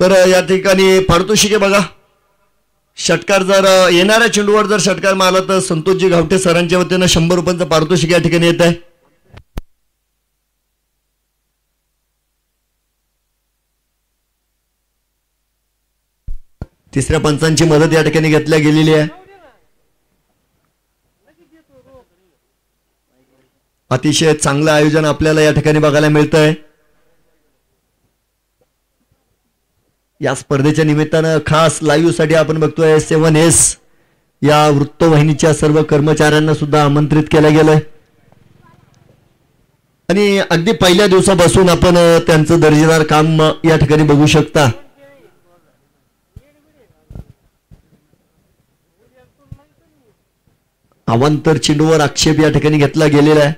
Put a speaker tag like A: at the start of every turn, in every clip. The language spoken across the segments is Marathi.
A: तर या ठिकाणी पारितोषिके बघा. षटकार जर येणाऱ्या चेंडूवर जर षटकार मारला तर संतोषजी गावठे सरांच्या वतीनं 100 रुपयांचं पारितोषिक या ठिकाणी येत आहे. तिसऱ्या पंचांची मदत या ठिकाणी घेतल्या गेलेली आहे. अतिशय चांगलं आयोजन आपल्याला या ठिकाणी बघायला मिळतंय. या स्पर्धेच्या निमित्तानं खास लाईव्ह साठी आपण बघतोय 7S या वृत्तवाहिनीच्या सर्व कर्मचाऱ्यांना सुद्धा आमंत्रित केलं गेलंय आणि अगदी पहिल्या दिवसापासून आपण त्यांचं दर्जेदार काम या ठिकाणी बघू शकता. अवांतर चेंडूवर आक्षेप या ठिकाणी घेतला गेलेला आहे.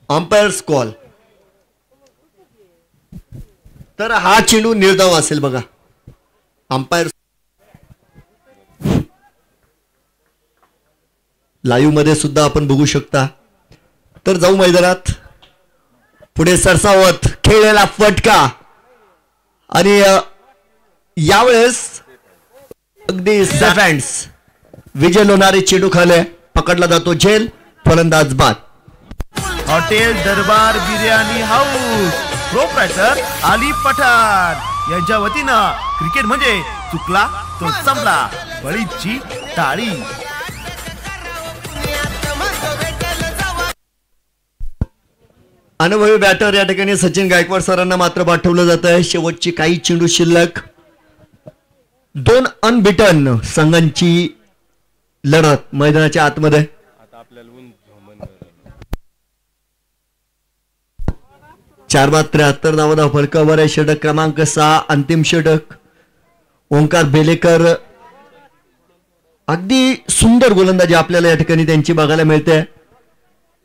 A: Umpires call. तर हा चेंडू निर्धाव असेल बघा. अंपायर लाईव्ह मध्ये सुद्धा आपण बघू शकता. तर जाऊ मैदानात. पुढे सरसावत खेळलेला फटका आणि यावेळेस अगदी सेफंड्स विजय लोणारे चेंडू खाले पकडला जातो. झेल फलंदाज बाद.
B: हॉटेल दरबार बिर्याणी हाऊस प्रोप्रायटर अली पठाण यांच्या वतीनं क्रिकेट म्हणजे चुकला तो संपला बळीची टाळी.
A: अनुभवी बॅटर या ठिकाणी सचिन गायकवाड सरांना मात्र पाठवलं जात आहे. शेवटची काही चेंडू शिल्लक. 2 अनबिटन संघांची लढत मैदानाच्या आतमध्ये. 4-73 धावा फलकावर आहे. षटक क्रमांक 6 अंतिम षटक. ओंकार बेलेकर अगदी सुंदर गोलंदाजी आपल्याला या ठिकाणी त्यांची बघायला मिळते.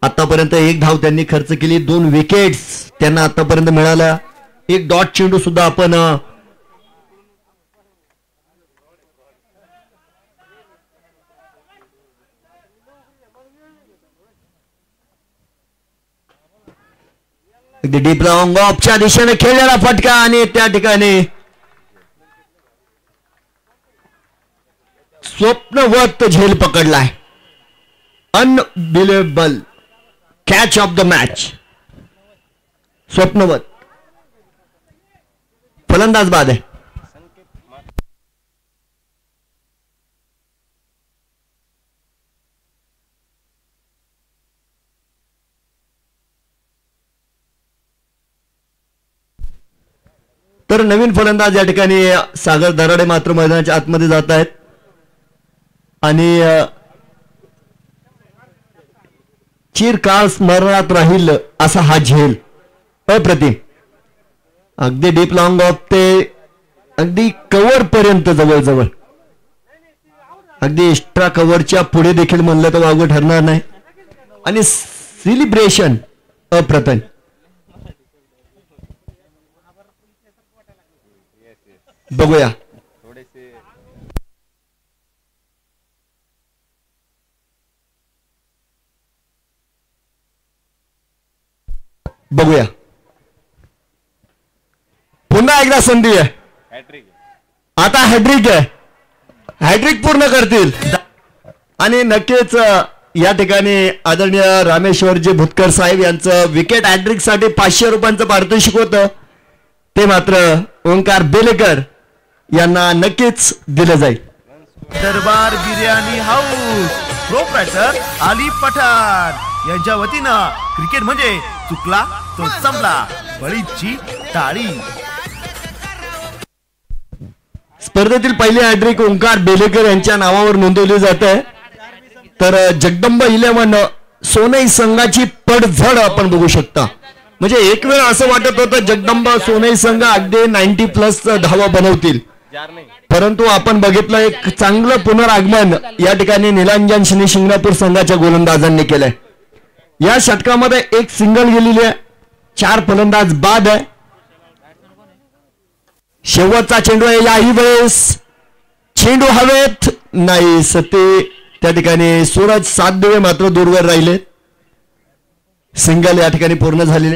A: आतापर्यंत 1 धाव त्यांनी खर्च केली. 2 विकेट्स त्यांना आतापर्यंत मिळाल्या. 1 डॉट चेंडू सुद्धा आपण डीप लॉंग ऑफच्या दिशेने खेळलेला फटका आणि त्या ठिकाणी स्वप्नवत झेल पकडलाय. Unbelievable catch of the match. स्वप्नवत फलंदाज बाद आहे. तर नवीन फलंदाज या ठिकाणी सागर दराडे मात्र मैदानाच्या आतमध्ये जात आहेत आणि चिरकाळ स्मरणात राहील असा हा झेल. अप्रतिम. अगदी डीप लॉंग ऑफ ते अगदी कव्हर पर्यंत जवळजवळ. अगदी एक्स्ट्रा कव्हरच्या पुढे देखील म्हणलं तर वावगं ठरणार नाही. आणि सेलिब्रेशन अप्रतिम. बघूया. बघूया पुन्हा एकदा संधी आहे. आता हॅट्रिक आहे. हॅट्रिक पूर्ण करतील आणि नक्कीच या ठिकाणी आदरणीय रामेश्वरजी भुतकर साहेब यांचं विकेट हॅट्रिक साठी 500 रुपयांचं पारितोषिक होतं. ते मात्र ओंकार बेलेकर यांना नक्कीच दिलं जाईल.
B: दरबार बिर्याणी हाऊस प्रोप्रायटर अली पठाण यांच्या वतीनं क्रिकेट म्हणजे चुकला तो संपला बळीची टाळी.
A: स्पर्धेतील पहिली हॅट्रिक ओंकार बेलेकर यांच्या नावावर नोंदवली जाते. तर जगदंब 11 सोनई संघाची पडझड आपण बघू शकता. म्हणजे एक वेळ असं वाटत होतं जगदंबा सोनई संघ अगदी 90+ धावा बनवतील, परंतु आपण बघितलं एक चांगलं पुनरागमन या ठिकाणी निलांजन शनी शिंगणापूर संघाच्या गोलंदाजांनी केलंय. या षटकामध्ये एक सिंगल गेलेली आहे, 4 फलंदाज बाद आहे. शेवटचा चेंडू आहे. याही वेळेस चेंडू हवेत नाही, सते त्या ठिकाणी सूरज सातदिवे मात्र दूरवर राहिले. सिंगल या ठिकाणी पूर्ण झालेले.